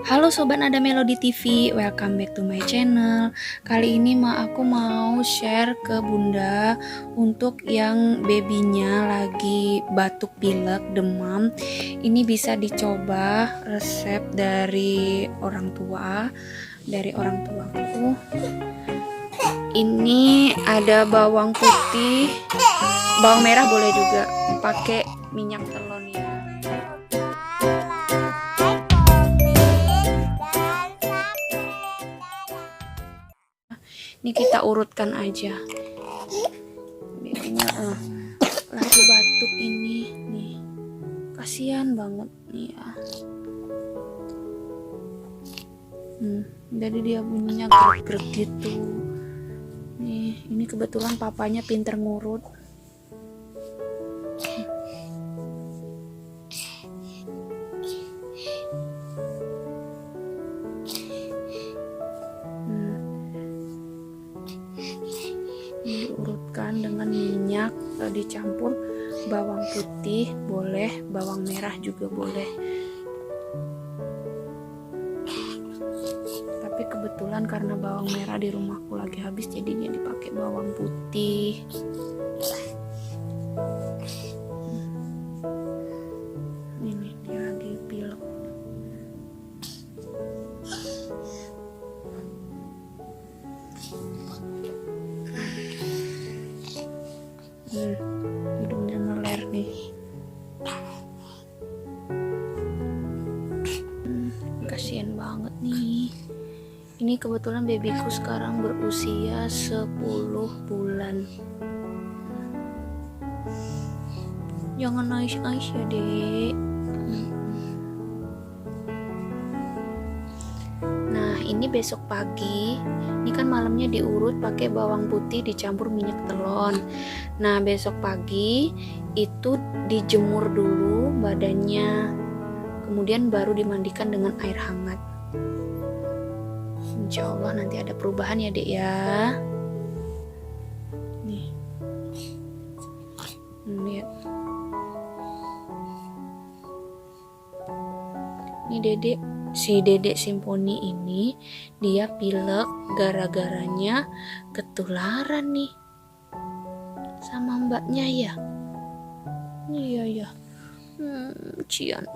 Halo Sobat Nada Melody TV, welcome back to my channel. Kali ini aku mau share ke Bunda untuk yang babynya lagi batuk pilek, demam. Ini bisa dicoba resep dari orang tuaku. Ini ada bawang putih, bawang merah boleh juga, pakai minyak telon ya. Ini kita urutkan aja. Biasanya lagi batuk ini nih. Kasihan banget nih ya. Jadi dia bunyinya grek-grek gitu. Nih, ini kebetulan papanya pinter ngurut. Diurutkan dengan minyak, dicampur bawang putih boleh, bawang merah juga boleh. Tapi kebetulan karena bawang merah di rumahku lagi habis, jadinya dipakai bawang putih. Ini dia lagi pilek. Hidungnya meler nih. Kasian banget nih. Ini kebetulan babyku sekarang berusia 10 bulan. Jangan nangis-nangis ya dek. Nah, ini besok pagi. Ini kan malamnya diurut pakai bawang putih dicampur minyak telon. Nah, besok pagi itu dijemur dulu badannya, kemudian baru dimandikan dengan air hangat. Insya Allah nanti ada perubahan ya dek ya. Nih, lihat. Ini dedek Simponi ini dia pilek gara-garanya ketularan nih sama mbaknya ya. Iya ya. Cian,